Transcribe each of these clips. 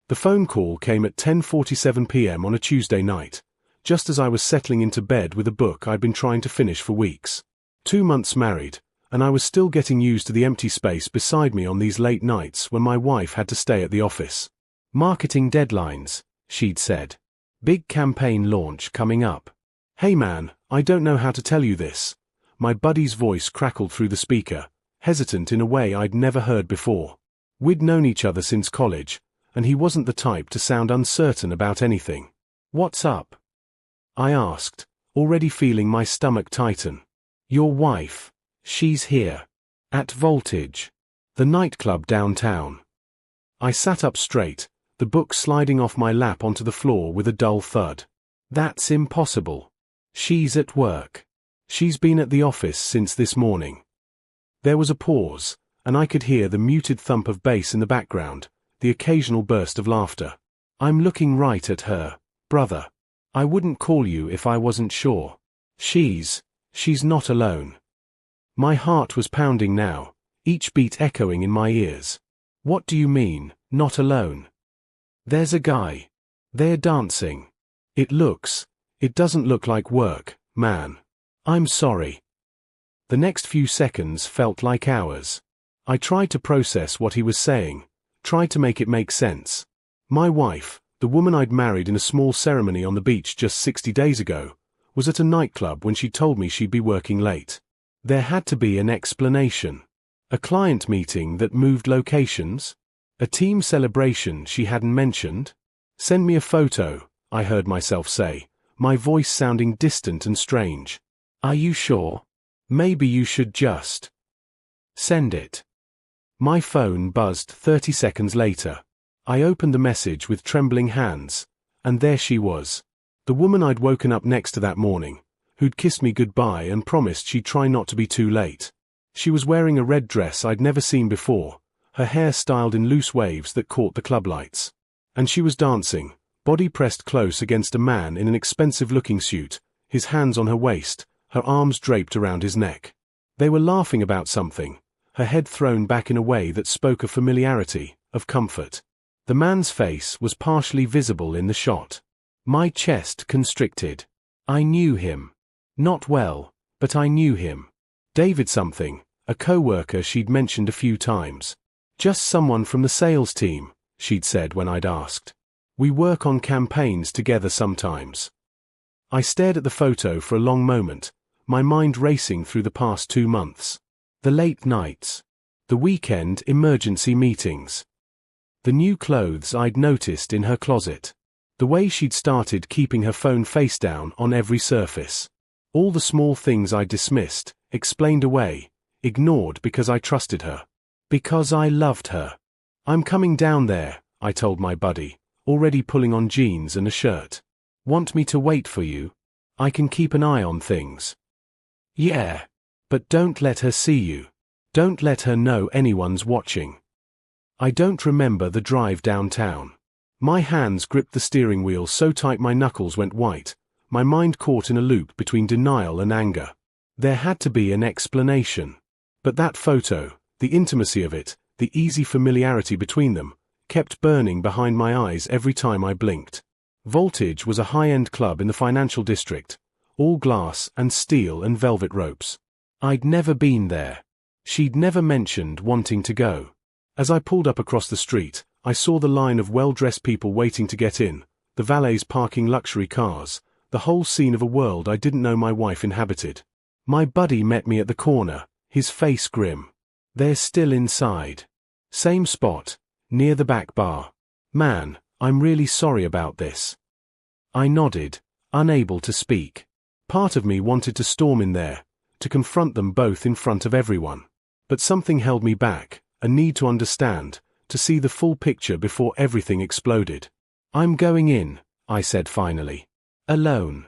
The phone call came at 10:47 p.m. on a Tuesday night, just as I was settling into bed with a book I'd been trying to finish for weeks. 2 months married, and I was still getting used to the empty space beside me on these late nights when my wife had to stay at the office. "Marketing deadlines," she'd said. "Big campaign launch coming up." "Hey man, I don't know how to tell you this." My buddy's voice crackled through the speaker, hesitant in a way I'd never heard before. We'd known each other since college, and he wasn't the type to sound uncertain about anything. "What's up?" I asked, already feeling my stomach tighten. "Your wife. She's here. At Voltage. The nightclub downtown." I sat up straight, the book sliding off my lap onto the floor with a dull thud. "That's impossible. She's at work. She's been at the office since this morning." There was a pause, and I could hear the muted thump of bass in the background, the occasional burst of laughter. "I'm looking right at her, brother. I wouldn't call you if I wasn't sure. She's not alone." My heart was pounding now, each beat echoing in my ears. "What do you mean, not alone?" "There's a guy. They're dancing. It doesn't look like work, man. I'm sorry." The next few seconds felt like hours. I tried to process what he was saying, tried to make it make sense. My wife, the woman I'd married in a small ceremony on the beach just 60 days ago, was at a nightclub when she told me she'd be working late. There had to be an explanation. A client meeting that moved locations? A team celebration she hadn't mentioned? "Send me a photo," I heard myself say, my voice sounding distant and strange. "Are you sure? Maybe you should just send it." My phone buzzed 30 seconds later. I opened the message with trembling hands, and there she was. The woman I'd woken up next to that morning, who'd kissed me goodbye and promised she'd try not to be too late. She was wearing a red dress I'd never seen before, her hair styled in loose waves that caught the club lights. And she was dancing, body pressed close against a man in an expensive-looking suit, his hands on her waist, her arms draped around his neck. They were laughing about something, her head thrown back in a way that spoke of familiarity, of comfort. The man's face was partially visible in the shot. My chest constricted. I knew him. Not well, but I knew him. David something, a co-worker she'd mentioned a few times. "Just someone from the sales team," she'd said when I'd asked. "We work on campaigns together sometimes." I stared at the photo for a long moment, my mind racing through the past 2 months. The late nights. The weekend emergency meetings. The new clothes I'd noticed in her closet. The way she'd started keeping her phone face down on every surface. All the small things I dismissed, explained away, ignored because I trusted her. Because I loved her. "I'm coming down there," I told my buddy, already pulling on jeans and a shirt. "Want me to wait for you? I can keep an eye on things." "Yeah. But don't let her see you. Don't let her know anyone's watching." I don't remember the drive downtown. My hands gripped the steering wheel so tight my knuckles went white, my mind caught in a loop between denial and anger. There had to be an explanation. But that photo, the intimacy of it, the easy familiarity between them, kept burning behind my eyes every time I blinked. Voltage was a high-end club in the financial district, all glass and steel and velvet ropes. I'd never been there. She'd never mentioned wanting to go. As I pulled up across the street, I saw the line of well-dressed people waiting to get in, the valets parking luxury cars, the whole scene of a world I didn't know my wife inhabited. My buddy met me at the corner, his face grim. "They're still inside. Same spot, near the back bar. Man, I'm really sorry about this." I nodded, unable to speak. Part of me wanted to storm in there, to confront them both in front of everyone. But something held me back, a need to understand, to see the full picture before everything exploded. "I'm going in," I said finally. "Alone."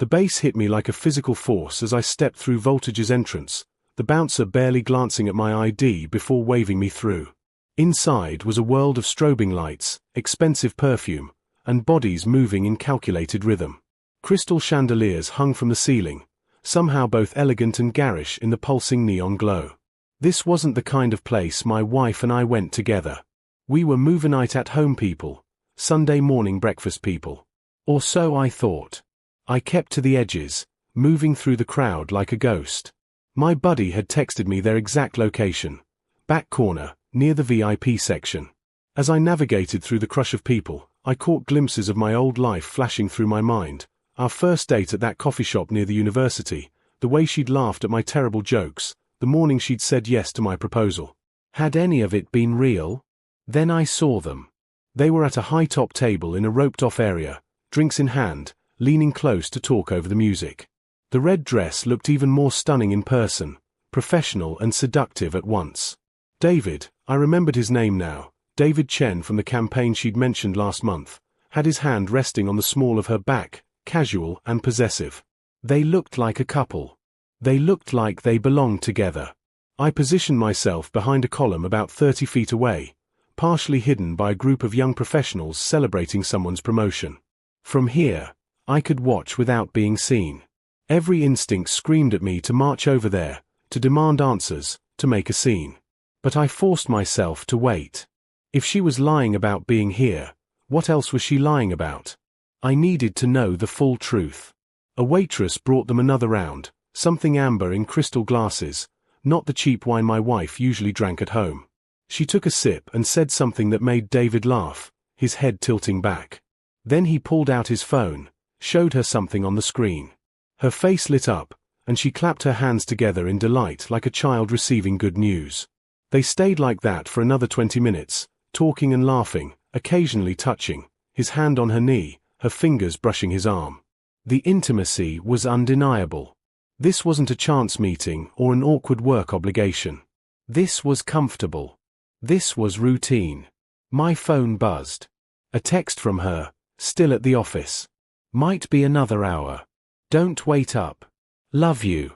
The bass hit me like a physical force as I stepped through Voltage's entrance, the bouncer barely glancing at my ID before waving me through. Inside was a world of strobing lights, expensive perfume, and bodies moving in calculated rhythm. Crystal chandeliers hung from the ceiling, somehow both elegant and garish in the pulsing neon glow. This wasn't the kind of place my wife and I went together. We were movie night at home people, Sunday morning breakfast people. Or so I thought. I kept to the edges, moving through the crowd like a ghost. My buddy had texted me their exact location. Back corner, near the VIP section. As I navigated through the crush of people, I caught glimpses of my old life flashing through my mind. Our first date at that coffee shop near the university, the way she'd laughed at my terrible jokes, the morning she'd said yes to my proposal. Had any of it been real? Then I saw them. They were at a high-top table in a roped-off area, drinks in hand, leaning close to talk over the music. The red dress looked even more stunning in person, professional and seductive at once. David, I remembered his name now, David Chen from the campaign she'd mentioned last month, had his hand resting on the small of her back, casual and possessive. They looked like a couple. They looked like they belonged together. I positioned myself behind a column about 30 feet away, partially hidden by a group of young professionals celebrating someone's promotion. From here, I could watch without being seen. Every instinct screamed at me to march over there, to demand answers, to make a scene. But I forced myself to wait. If she was lying about being here, what else was she lying about? I needed to know the full truth. A waitress brought them another round, something amber in crystal glasses, not the cheap wine my wife usually drank at home. She took a sip and said something that made David laugh, his head tilting back. Then he pulled out his phone, showed her something on the screen. Her face lit up, and she clapped her hands together in delight like a child receiving good news. They stayed like that for another 20 minutes, talking and laughing, occasionally touching, his hand on her knee, her fingers brushing his arm. The intimacy was undeniable. This wasn't a chance meeting or an awkward work obligation. This was comfortable. This was routine. My phone buzzed. A text from her, still at the office. Might be another hour. Don't wait up. Love you.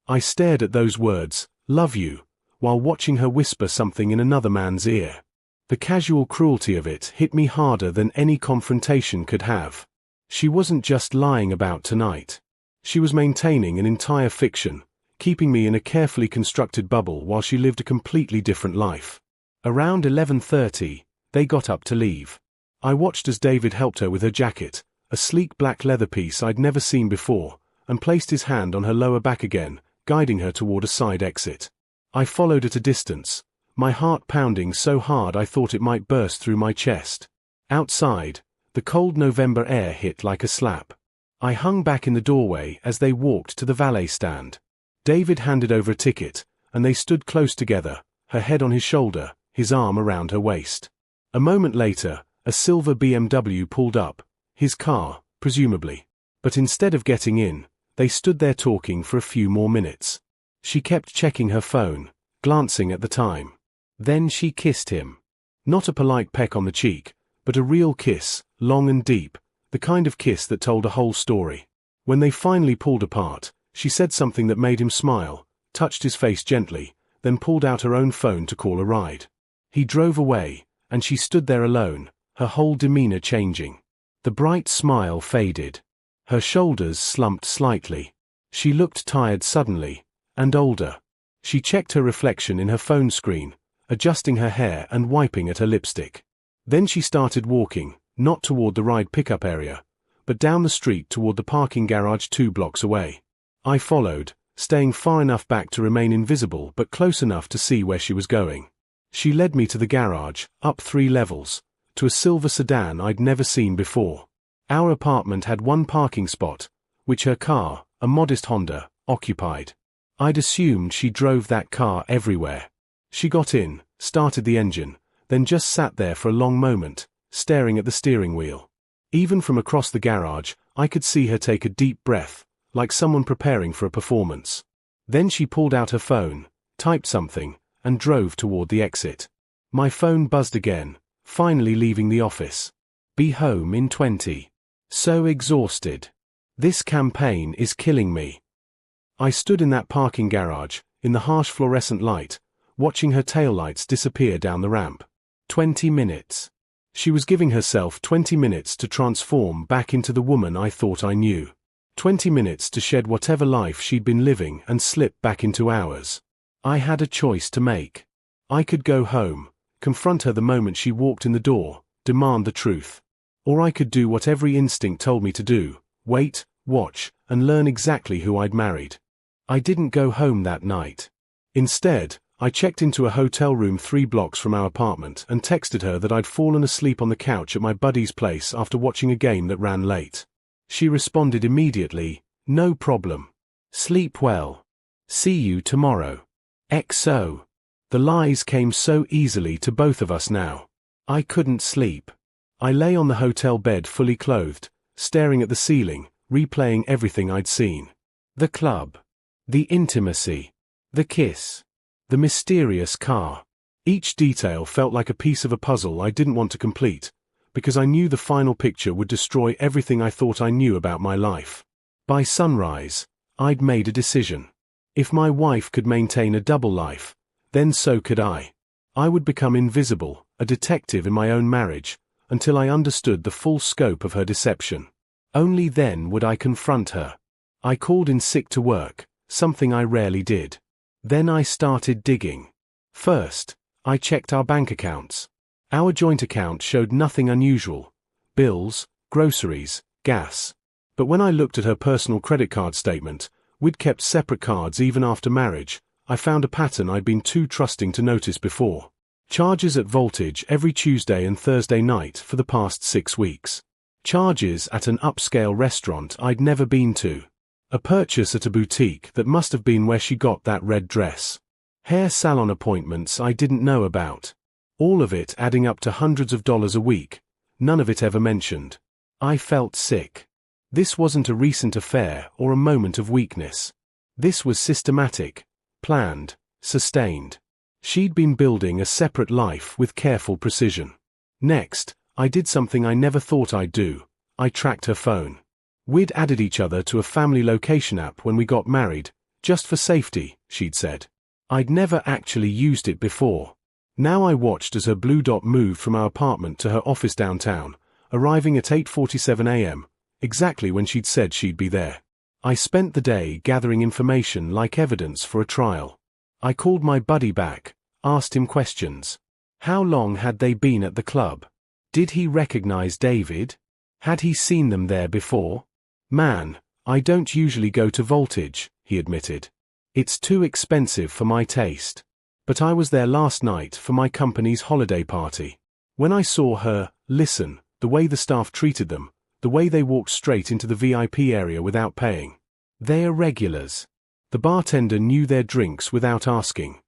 I stared at those words, love you, while watching her whisper something in another man's ear. The casual cruelty of it hit me harder than any confrontation could have. She wasn't just lying about tonight. She was maintaining an entire fiction, keeping me in a carefully constructed bubble while she lived a completely different life. Around 11:30, they got up to leave. I watched as David helped her with her jacket, a sleek black leather piece I'd never seen before, and placed his hand on her lower back again, guiding her toward a side exit. I followed at a distance, my heart pounding so hard I thought it might burst through my chest. Outside, the cold November air hit like a slap. I hung back in the doorway as they walked to the valet stand. David handed over a ticket, and they stood close together, her head on his shoulder, his arm around her waist. A moment later, a silver BMW pulled up, his car, presumably. But instead of getting in, they stood there talking for a few more minutes. She kept checking her phone, glancing at the time. Then she kissed him. Not a polite peck on the cheek, but a real kiss, long and deep, the kind of kiss that told a whole story. When they finally pulled apart, she said something that made him smile, touched his face gently, then pulled out her own phone to call a ride. He drove away, and she stood there alone, her whole demeanor changing. The bright smile faded. Her shoulders slumped slightly. She looked tired suddenly, and older. She checked her reflection in her phone screen, adjusting her hair and wiping at her lipstick. Then she started walking, not toward the ride pickup area, but down the street toward the parking garage 2 blocks away. I followed, staying far enough back to remain invisible but close enough to see where she was going. She led me to the garage, up 3 levels, to a silver sedan I'd never seen before. Our apartment had 1 parking spot, which her car, a modest Honda, occupied. I'd assumed she drove that car everywhere. She got in, started the engine, then just sat there for a long moment, staring at the steering wheel. Even from across the garage, I could see her take a deep breath, like someone preparing for a performance. Then she pulled out her phone, typed something, and drove toward the exit. My phone buzzed again, finally leaving the office. Be home in 20. So exhausted. This campaign is killing me. I stood in that parking garage, in the harsh fluorescent light, watching her taillights disappear down the ramp. 20 minutes. She was giving herself 20 minutes to transform back into the woman I thought I knew. 20 minutes to shed whatever life she'd been living and slip back into ours. I had a choice to make. I could go home, confront her the moment she walked in the door, demand the truth. Or I could do what every instinct told me to do, wait, watch, and learn exactly who I'd married. I didn't go home that night. Instead, I checked into a hotel room 3 blocks from our apartment and texted her that I'd fallen asleep on the couch at my buddy's place after watching a game that ran late. She responded immediately, "No problem. Sleep well. See you tomorrow." XO. The lies came so easily to both of us now. I couldn't sleep. I lay on the hotel bed fully clothed, staring at the ceiling, replaying everything I'd seen. The club. The intimacy. The kiss. The mysterious car. Each detail felt like a piece of a puzzle I didn't want to complete, because I knew the final picture would destroy everything I thought I knew about my life. By sunrise, I'd made a decision. If my wife could maintain a double life, then so could I. I would become invisible, a detective in my own marriage, until I understood the full scope of her deception. Only then would I confront her. I called in sick to work, something I rarely did. Then I started digging. First, I checked our bank accounts. Our joint account showed nothing unusual: bills, groceries, gas. But when I looked at her personal credit card statement, we'd kept separate cards even after marriage, I found a pattern I'd been too trusting to notice before. Charges at Voltage every Tuesday and Thursday night for the past 6 weeks. Charges at an upscale restaurant I'd never been to. A purchase at a boutique that must have been where she got that red dress. Hair salon appointments I didn't know about. All of it adding up to hundreds of dollars a week, none of it ever mentioned. I felt sick. This wasn't a recent affair or a moment of weakness. This was systematic, planned, sustained. She'd been building a separate life with careful precision. Next, I did something I never thought I'd do. I tracked her phone. We'd added each other to a family location app when we got married, just for safety, she'd said. I'd never actually used it before. Now I watched as her blue dot moved from our apartment to her office downtown, arriving at 8:47 a.m., exactly when she'd said she'd be there. I spent the day gathering information like evidence for a trial. I called my buddy back, asked him questions. How long had they been at the club? Did he recognize David? Had he seen them there before? "Man, I don't usually go to Voltage," he admitted. "It's too expensive for my taste. But I was there last night for my company's holiday party. When I saw her, listen, the way the staff treated them, the way they walked straight into the VIP area without paying. They're regulars. The bartender knew their drinks without asking."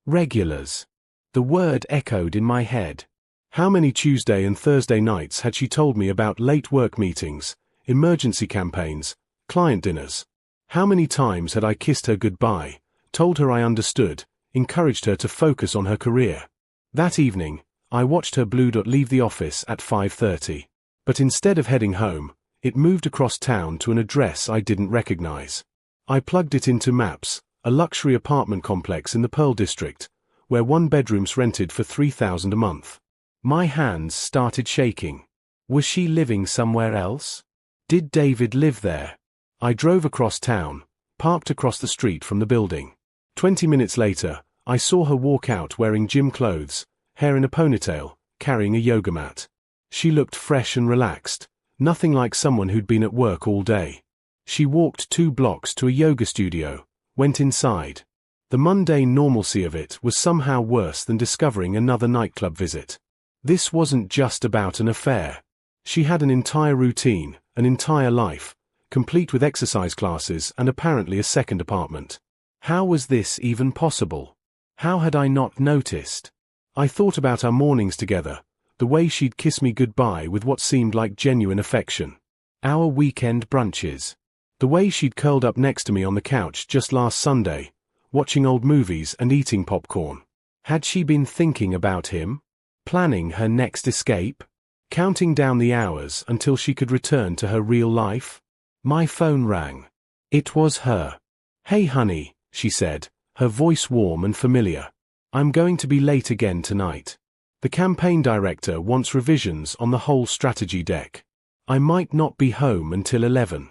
Regulars. The word echoed in my head. How many Tuesday and Thursday nights had she told me about late work meetings, emergency campaigns, client dinners? How many times had I kissed her goodbye, told her I understood, encouraged her to focus on her career? That evening, I watched her blue dot leave the office at 5:30. But instead of heading home, it moved across town to an address I didn't recognize. I plugged it into Maps, a luxury apartment complex in the Pearl District, where one bedroom's rented for $3,000 a month. My hands started shaking. Was she living somewhere else? Did David live there? I drove across town, parked across the street from the building. 20 minutes later, I saw her walk out wearing gym clothes, hair in a ponytail, carrying a yoga mat. She looked fresh and relaxed, nothing like someone who'd been at work all day. She walked 2 blocks to a yoga studio, went inside. The mundane normalcy of it was somehow worse than discovering another nightclub visit. This wasn't just about an affair. She had an entire routine, an entire life, complete with exercise classes and apparently a second apartment. How was this even possible? How had I not noticed? I thought about our mornings together, the way she'd kiss me goodbye with what seemed like genuine affection. Our weekend brunches. The way she'd curled up next to me on the couch just last Sunday, watching old movies and eating popcorn. Had she been thinking about him? Planning her next escape? Counting down the hours until she could return to her real life? My phone rang. It was her. "Hey honey," she said, her voice warm and familiar. "I'm going to be late again tonight. The campaign director wants revisions on the whole strategy deck. I might not be home until 11.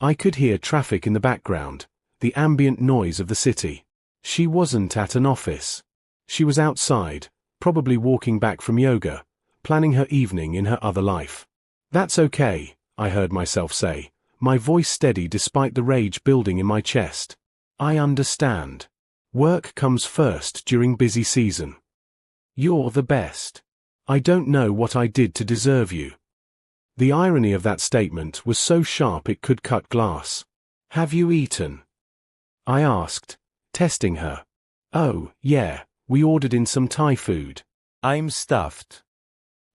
I could hear traffic in the background, the ambient noise of the city. She wasn't at an office. She was outside, probably walking back from yoga, planning her evening in her other life. "That's okay," I heard myself say, my voice steady despite the rage building in my chest. "I understand. Work comes first during busy season. You're the best. I don't know what I did to deserve you." The irony of that statement was so sharp it could cut glass. "Have you eaten?" I asked, testing her. "Oh, yeah, we ordered in some Thai food. I'm stuffed."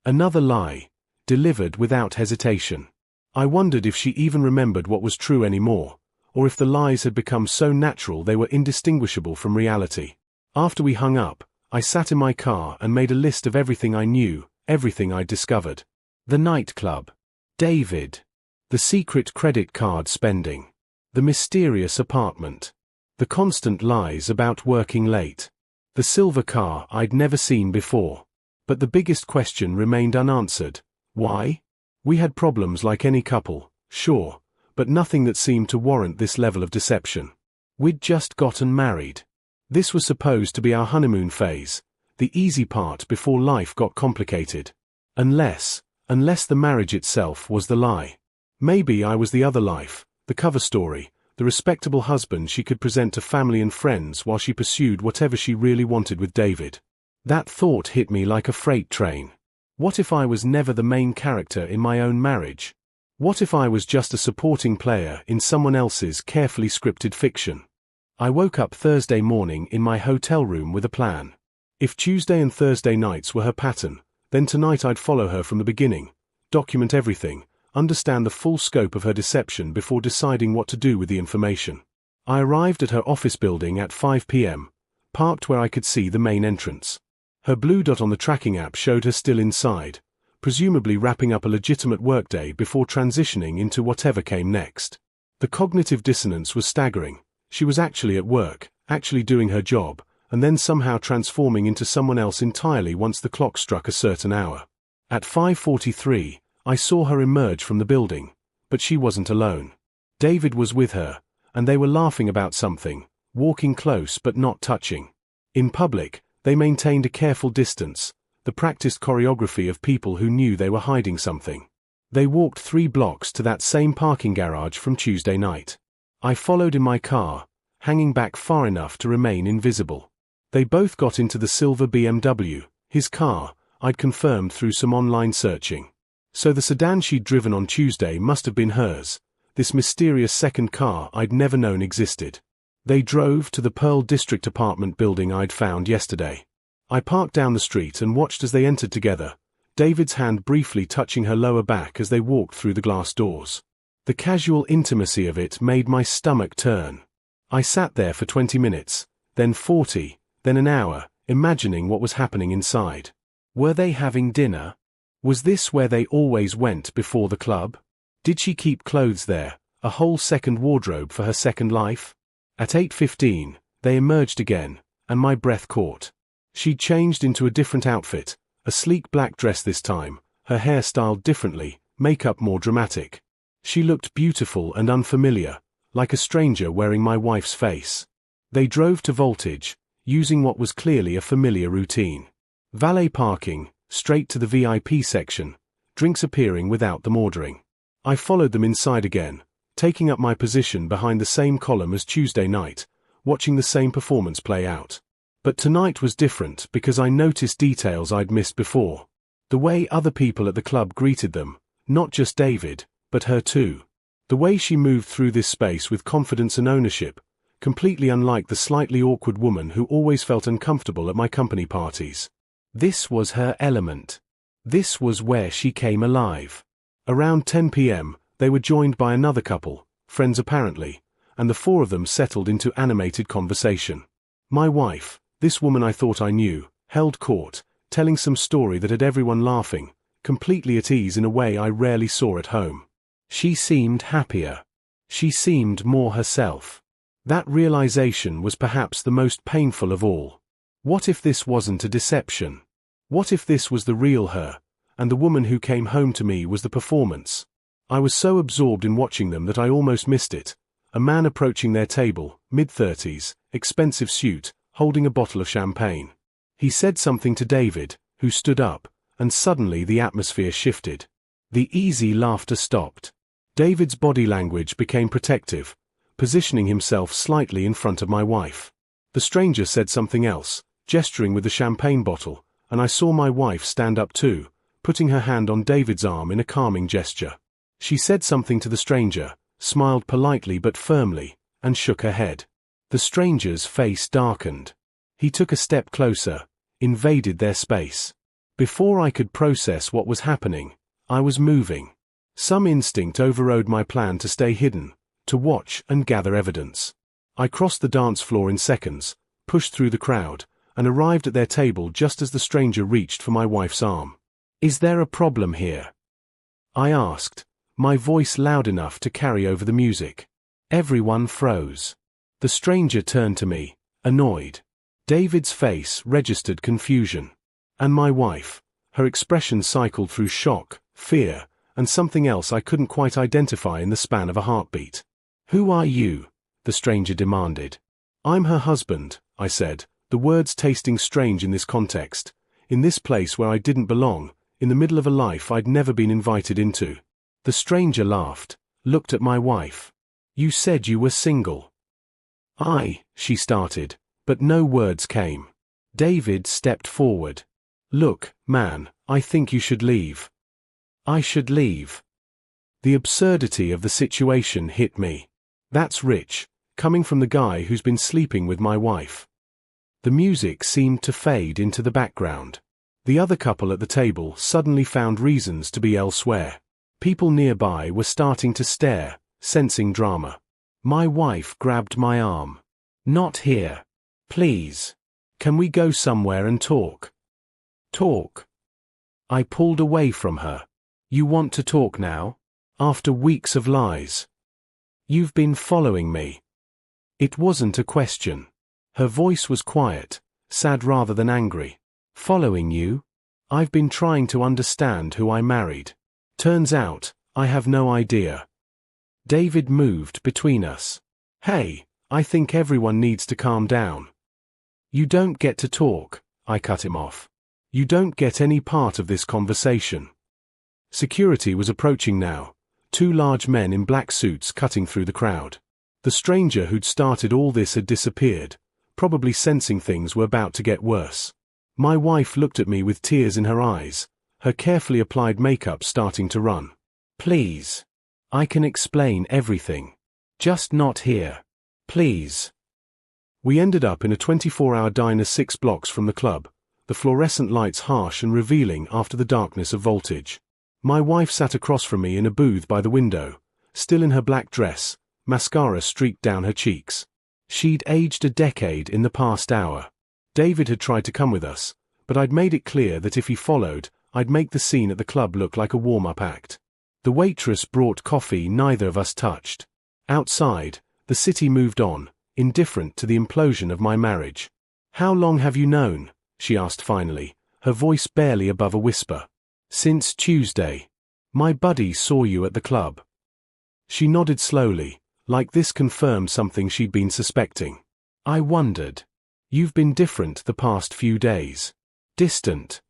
Another lie, delivered without hesitation. I wondered if she even remembered what was true anymore, or if the lies had become so natural they were indistinguishable from reality. After we hung up, I sat in my car and made a list of everything I knew, everything I'd discovered. The nightclub. David. The secret credit card spending. The mysterious apartment. The constant lies about working late. The silver car I'd never seen before. But the biggest question remained unanswered. Why? We had problems like any couple, sure, but nothing that seemed to warrant this level of deception. We'd just gotten married. This was supposed to be our honeymoon phase, the easy part before life got complicated. Unless the marriage itself was the lie. Maybe I was the other life, the cover story, the respectable husband she could present to family and friends while she pursued whatever she really wanted with David. That thought hit me like a freight train. What if I was never the main character in my own marriage? What if I was just a supporting player in someone else's carefully scripted fiction? I woke up Thursday morning in my hotel room with a plan. If Tuesday and Thursday nights were her pattern, then tonight I'd follow her from the beginning, document everything, understand the full scope of her deception before deciding what to do with the information. I arrived at her office building at 5 p.m., parked where I could see the main entrance. Her blue dot on the tracking app showed her still inside, presumably wrapping up a legitimate workday before transitioning into whatever came next. The cognitive dissonance was staggering. She was actually at work, actually doing her job, and then somehow transforming into someone else entirely once the clock struck a certain hour. At 5:43, I saw her emerge from the building, but she wasn't alone. David was with her, and they were laughing about something, walking close but not touching. In public, they maintained a careful distance, the practiced choreography of people who knew they were hiding something. They walked 3 blocks to that same parking garage from Tuesday night. I followed in my car, hanging back far enough to remain invisible. They both got into the silver BMW, his car, I'd confirmed through some online searching. So the sedan she'd driven on Tuesday must have been hers, this mysterious second car I'd never known existed. They drove to the Pearl District apartment building I'd found yesterday. I parked down the street and watched as they entered together, David's hand briefly touching her lower back as they walked through the glass doors. The casual intimacy of it made my stomach turn. I sat there for 20 minutes, then 40, then an hour, imagining what was happening inside. Were they having dinner? Was this where they always went before the club? Did she keep clothes there, a whole second wardrobe for her second life? At 8:15, they emerged again, and my breath caught. She'd changed into a different outfit, a sleek black dress this time, her hair styled differently, makeup more dramatic. She looked beautiful and unfamiliar, like a stranger wearing my wife's face. They drove to Voltage, using what was clearly a familiar routine. Valet parking, straight to the VIP section, drinks appearing without them ordering. I followed them inside again, taking up my position behind the same column as Tuesday night, watching the same performance play out. But tonight was different because I noticed details I'd missed before. The way other people at the club greeted them, not just David, but her too. The way she moved through this space with confidence and ownership, completely unlike the slightly awkward woman who always felt uncomfortable at my company parties. This was her element. This was where she came alive. Around 10 p.m., they were joined by another couple, friends apparently, and the 4 of them settled into animated conversation. My wife, this woman I thought I knew, held court, telling some story that had everyone laughing, completely at ease in a way I rarely saw at home. She seemed happier. She seemed more herself. That realization was perhaps the most painful of all. What if this wasn't a deception? What if this was the real her, and the woman who came home to me was the performance? I was so absorbed in watching them that I almost missed it. A man approaching their table, mid-30s, expensive suit, holding a bottle of champagne. He said something to David, who stood up, and suddenly the atmosphere shifted. The easy laughter stopped. David's body language became protective, positioning himself slightly in front of my wife. The stranger said something else, gesturing with the champagne bottle, and I saw my wife stand up too, putting her hand on David's arm in a calming gesture. She said something to the stranger, smiled politely but firmly, and shook her head. The stranger's face darkened. He took a step closer, invaded their space. Before I could process what was happening, I was moving. Some instinct overrode my plan to stay hidden, to watch and gather evidence. I crossed the dance floor in seconds, pushed through the crowd, and arrived at their table just as the stranger reached for my wife's arm. "Is there a problem here?" I asked, my voice loud enough to carry over the music. Everyone froze. The stranger turned to me, annoyed. David's face registered confusion. And my wife, her expression cycled through shock, fear, and something else I couldn't quite identify in the span of a heartbeat. "Who are you?" the stranger demanded. "I'm her husband," I said, the words tasting strange in this context, in this place where I didn't belong, in the middle of a life I'd never been invited into. The stranger laughed, looked at my wife. "You said you were single." She started, but no words came. David stepped forward. "Look, man, I think you should leave." I should leave. The absurdity of the situation hit me. That's rich, coming from the guy who's been sleeping with my wife. The music seemed to fade into the background. The other couple at the table suddenly found reasons to be elsewhere. People nearby were starting to stare, sensing drama. My wife grabbed my arm. "Not here. Please. Can we go somewhere and talk?" "Talk?" I pulled away from her. "You want to talk now? After weeks of lies? You've been following me." It wasn't a question. Her voice was quiet, sad rather than angry. "Following you? I've been trying to understand who I married. Turns out, I have no idea." David moved between us. "Hey, I think everyone needs to calm down." "You don't get to talk," I cut him off. "You don't get any part of this conversation." Security was approaching now, two large men in black suits cutting through the crowd. The stranger who'd started all this had disappeared, probably sensing things were about to get worse. My wife looked at me with tears in her eyes, her carefully applied makeup starting to run. "Please. I can explain everything. Just not here. Please." We ended up in a 24-hour diner 6 blocks from the club, the fluorescent lights harsh and revealing after the darkness of Voltage. My wife sat across from me in a booth by the window, still in her black dress, mascara streaked down her cheeks. She'd aged a decade in the past hour. David had tried to come with us, but I'd made it clear that if he followed, I'd make the scene at the club look like a warm-up act. The waitress brought coffee neither of us touched. Outside, the city moved on, indifferent to the implosion of my marriage. "How long have you known?" she asked finally, her voice barely above a whisper. "Since Tuesday. My buddy saw you at the club." She nodded slowly, like this confirmed something she'd been suspecting. I wondered. "You've been different the past few days. Distant."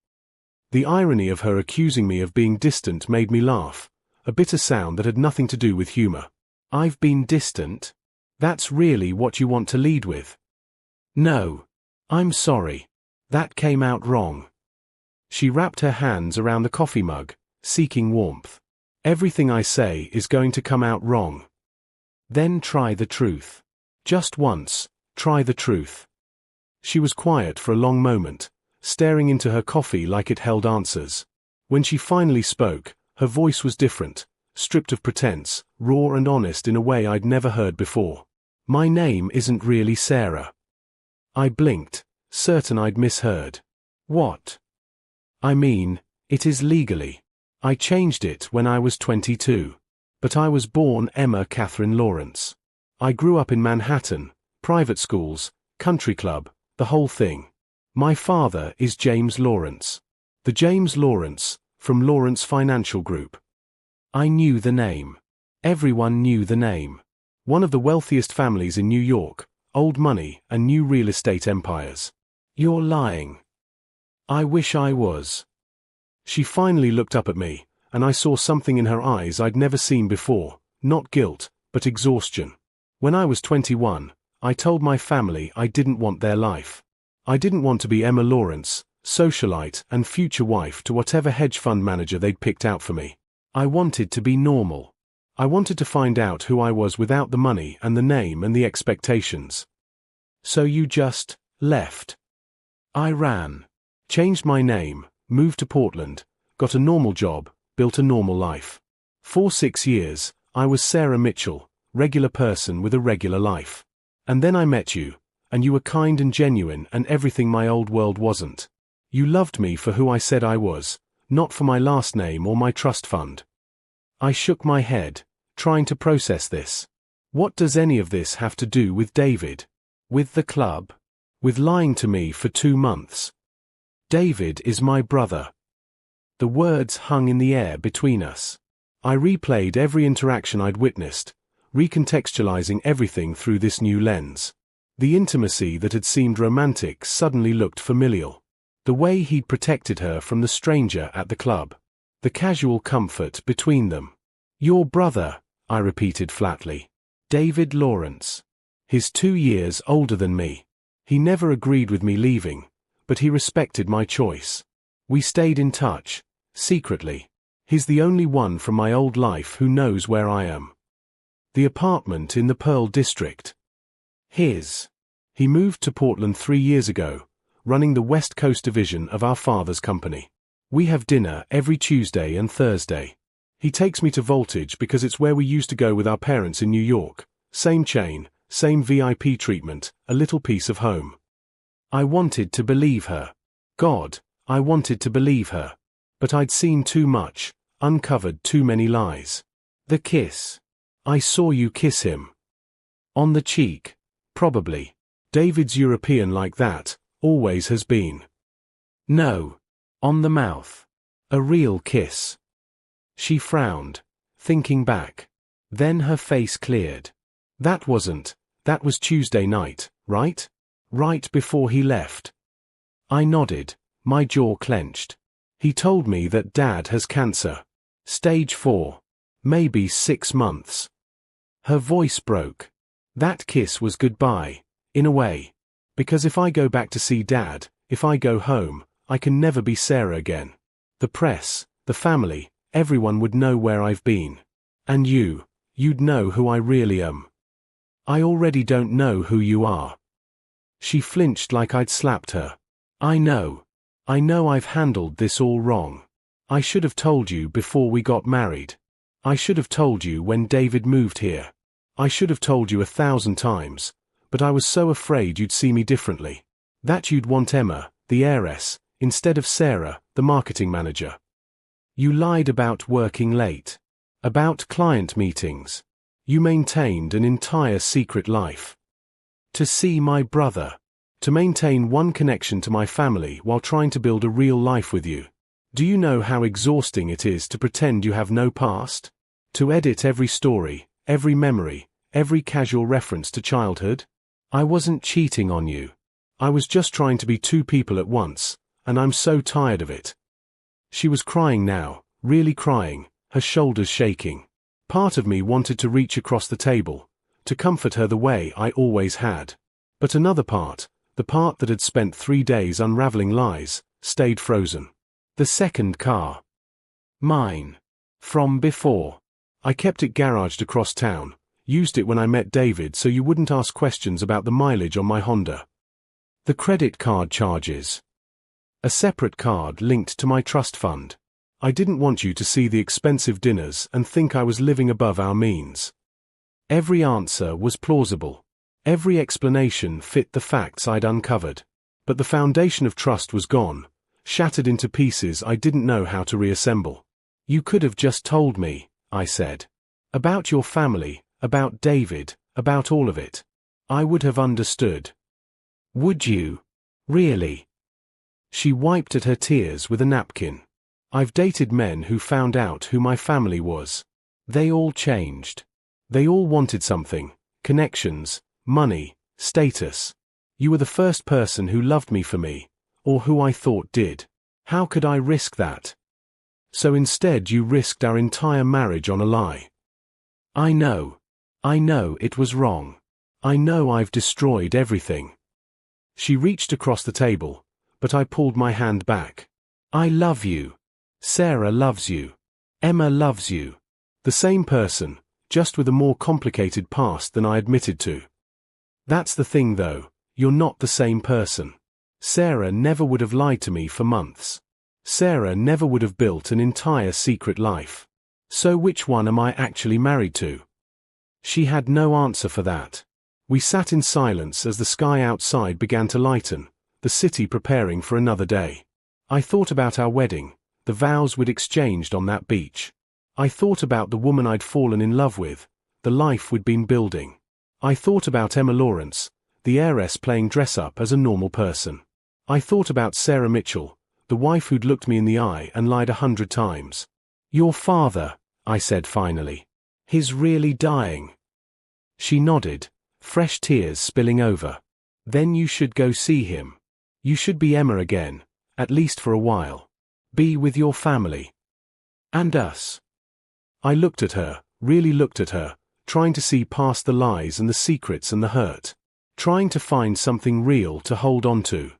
The irony of her accusing me of being distant made me laugh, a bitter sound that had nothing to do with humor. "I've been distant? That's really what you want to lead with?" "No. I'm sorry. That came out wrong." She wrapped her hands around the coffee mug, seeking warmth. "Everything I say is going to come out wrong. Then try the truth. Just once, try the truth." She was quiet for a long moment, staring into her coffee like it held answers. When she finally spoke, her voice was different, stripped of pretense, raw and honest in a way I'd never heard before. "My name isn't really Sarah." I blinked, certain I'd misheard. "What?" "I mean, it is legally. I changed it when I was 22. But I was born Emma Catherine Lawrence. I grew up in Manhattan, private schools, country club, the whole thing. My father is James Lawrence. The James Lawrence, from Lawrence Financial Group." I knew the name. Everyone knew the name. One of the wealthiest families in New York, old money and new real estate empires. "You're lying." I wish I was. She finally looked up at me, and I saw something in her eyes I'd never seen before, not guilt, but exhaustion. When I was 21, I told my family I didn't want their life. I didn't want to be Emma Lawrence, socialite and future wife to whatever hedge fund manager they'd picked out for me. I wanted to be normal. I wanted to find out who I was without the money and the name and the expectations. So you just left. I ran. Changed my name, moved to Portland, got a normal job, built a normal life. For 6 years, I was Sarah Mitchell, regular person with a regular life. And then I met you, and you were kind and genuine and everything my old world wasn't. You loved me for who I said I was, not for my last name or my trust fund. I shook my head, trying to process this. What does any of this have to do with David? With the club? With lying to me for 2 months? David is my brother. The words hung in the air between us. I replayed every interaction I'd witnessed, recontextualizing everything through this new lens. The intimacy that had seemed romantic suddenly looked familial. The way he'd protected her from the stranger at the club. The casual comfort between them. Your brother, I repeated flatly. David Lawrence. He's 2 years older than me. He never agreed with me leaving, but he respected my choice. We stayed in touch, secretly. He's the only one from my old life who knows where I am. The apartment in the Pearl District. His. He moved to Portland 3 years ago, running the West Coast division of our father's company. We have dinner every Tuesday and Thursday. He takes me to Voltage because it's where we used to go with our parents in New York. Same chain, same VIP treatment, a little piece of home. I wanted to believe her. God, I wanted to believe her. But I'd seen too much, uncovered too many lies. The kiss. I saw you kiss him. On the cheek. Probably. David's European like that, always has been. No. On the mouth. A real kiss. She frowned, thinking back. Then her face cleared. That was Tuesday night, right? Right before he left. I nodded, my jaw clenched. He told me that Dad has cancer. Stage 4. Maybe 6 months. Her voice broke. That kiss was goodbye, in a way. Because if I go back to see Dad, if I go home, I can never be Sarah again. The press, the family, everyone would know where I've been. And you'd know who I really am. I already don't know who you are. She flinched like I'd slapped her. I know I've handled this all wrong. I should have told you before we got married. I should have told you when David moved here. I should have told you 1,000 times, but I was so afraid you'd see me differently. That you'd want Emma, the heiress, instead of Sarah, the marketing manager. You lied about working late. About client meetings. You maintained an entire secret life. To see my brother. To maintain one connection to my family while trying to build a real life with you. Do you know how exhausting it is to pretend you have no past? To edit every story, every memory, every casual reference to childhood? I wasn't cheating on you. I was just trying to be 2 people at once, and I'm so tired of it. She was crying now, really crying, her shoulders shaking. Part of me wanted to reach across the table, to comfort her the way I always had. But another part, the part that had spent 3 days unraveling lies, stayed frozen. The second car. Mine. From before. I kept it garaged across town, used it when I met David so you wouldn't ask questions about the mileage on my Honda. The credit card charges. A separate card linked to my trust fund. I didn't want you to see the expensive dinners and think I was living above our means. Every answer was plausible. Every explanation fit the facts I'd uncovered. But the foundation of trust was gone, shattered into pieces I didn't know how to reassemble. You could have just told me, I said. About your family, about David, about all of it. I would have understood. Would you? Really? She wiped at her tears with a napkin. I've dated men who found out who my family was. They all changed. They all wanted something, connections, money, status. You were the first person who loved me for me, or who I thought did. How could I risk that? So instead you risked our entire marriage on a lie. I know it was wrong. I know I've destroyed everything. She reached across the table, but I pulled my hand back. I love you. Sarah loves you. Emma loves you. The same person, just with a more complicated past than I admitted to. That's the thing though, you're not the same person. Sarah never would have lied to me for months. Sarah never would have built an entire secret life. So which one am I actually married to? She had no answer for that. We sat in silence as the sky outside began to lighten, the city preparing for another day. I thought about our wedding, the vows we'd exchanged on that beach. I thought about the woman I'd fallen in love with, the life we'd been building. I thought about Emma Lawrence, the heiress playing dress-up as a normal person. I thought about Sarah Mitchell, the wife who'd looked me in the eye and lied 100 times. Your father, I said finally. He's really dying. She nodded, fresh tears spilling over. Then you should go see him. You should be Emma again, at least for a while. Be with your family. And us. I looked at her, really looked at her, trying to see past the lies and the secrets and the hurt. Trying to find something real to hold on to.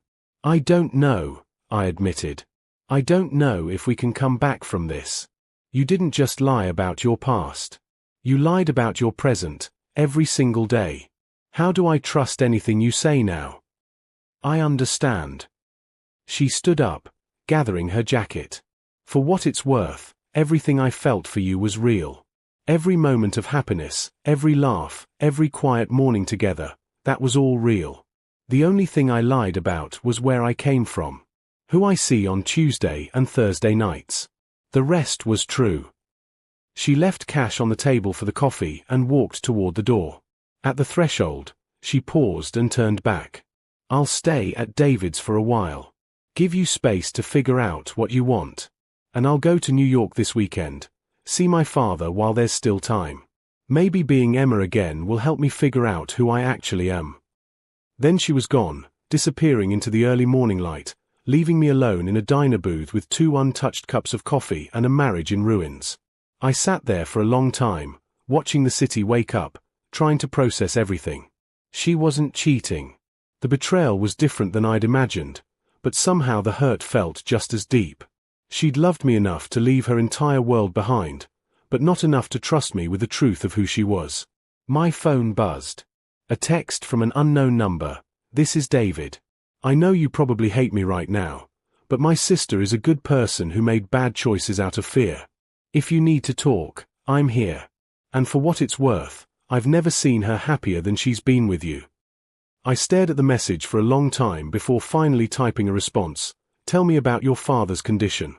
I don't know, I admitted. I don't know if we can come back from this. You didn't just lie about your past. You lied about your present, every single day. How do I trust anything you say now? I understand. She stood up, gathering her jacket. For what it's worth, everything I felt for you was real. Every moment of happiness, every laugh, every quiet morning together, that was all real. The only thing I lied about was where I came from. Who I see on Tuesday and Thursday nights. The rest was true. She left cash on the table for the coffee and walked toward the door. At the threshold, she paused and turned back. I'll stay at David's for a while. Give you space to figure out what you want. And I'll go to New York this weekend. See my father while there's still time. Maybe being Emma again will help me figure out who I actually am. Then she was gone, disappearing into the early morning light, leaving me alone in a diner booth with 2 untouched cups of coffee and a marriage in ruins. I sat there for a long time, watching the city wake up, trying to process everything. She wasn't cheating. The betrayal was different than I'd imagined, but somehow the hurt felt just as deep. She'd loved me enough to leave her entire world behind, but not enough to trust me with the truth of who she was. My phone buzzed. A text from an unknown number. This is David. I know you probably hate me right now, but my sister is a good person who made bad choices out of fear. If you need to talk, I'm here. And for what it's worth, I've never seen her happier than she's been with you. I stared at the message for a long time before finally typing a response. Tell me about your father's condition.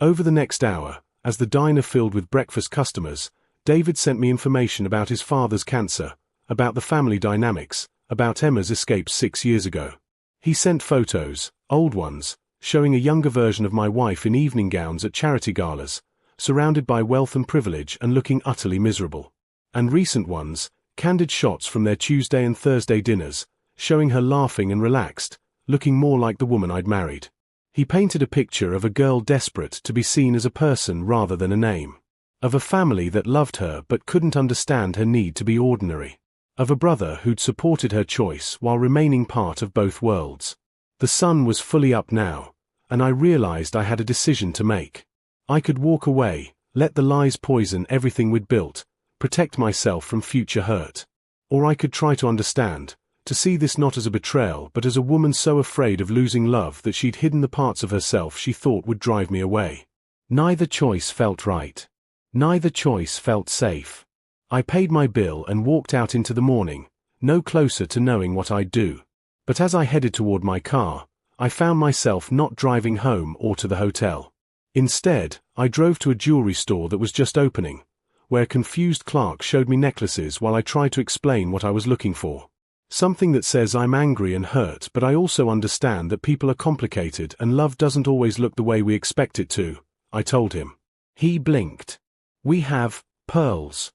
Over the next hour, as the diner filled with breakfast customers, David sent me information about his father's cancer, about the family dynamics, about Emma's escape 6 years ago. He sent photos, old ones, showing a younger version of my wife in evening gowns at charity galas, surrounded by wealth and privilege and looking utterly miserable. And recent ones, candid shots from their Tuesday and Thursday dinners, showing her laughing and relaxed, looking more like the woman I'd married. He painted a picture of a girl desperate to be seen as a person rather than a name. Of a family that loved her but couldn't understand her need to be ordinary. Of a brother who'd supported her choice while remaining part of both worlds. The sun was fully up now, and I realized I had a decision to make. I could walk away, let the lies poison everything we'd built, protect myself from future hurt. Or I could try to understand, to see this not as a betrayal but as a woman so afraid of losing love that she'd hidden the parts of herself she thought would drive me away. Neither choice felt right. Neither choice felt safe. I paid my bill and walked out into the morning, no closer to knowing what I'd do. But as I headed toward my car, I found myself not driving home or to the hotel. Instead, I drove to a jewelry store that was just opening, where a confused clerk showed me necklaces while I tried to explain what I was looking for. Something that says I'm angry and hurt, but I also understand that people are complicated and love doesn't always look the way we expect it to, I told him. He blinked. We have pearls.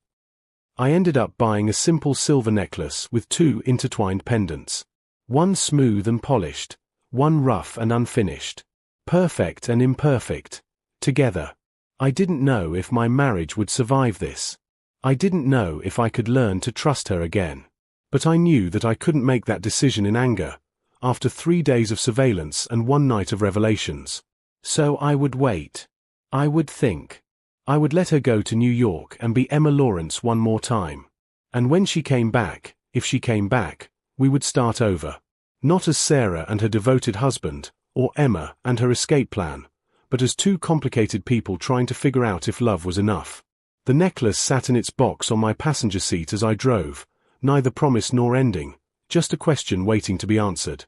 I ended up buying a simple silver necklace with 2 intertwined pendants. One smooth and polished, one rough and unfinished. Perfect and imperfect. Together. I didn't know if my marriage would survive this. I didn't know if I could learn to trust her again. But I knew that I couldn't make that decision in anger, after 3 days of surveillance and 1 night of revelations. So I would wait. I would think. I would let her go to New York and be Emma Lawrence one more time. And when she came back, if she came back, we would start over. Not as Sarah and her devoted husband, or Emma and her escape plan, but as 2 complicated people trying to figure out if love was enough. The necklace sat in its box on my passenger seat as I drove, neither promise nor ending, just a question waiting to be answered.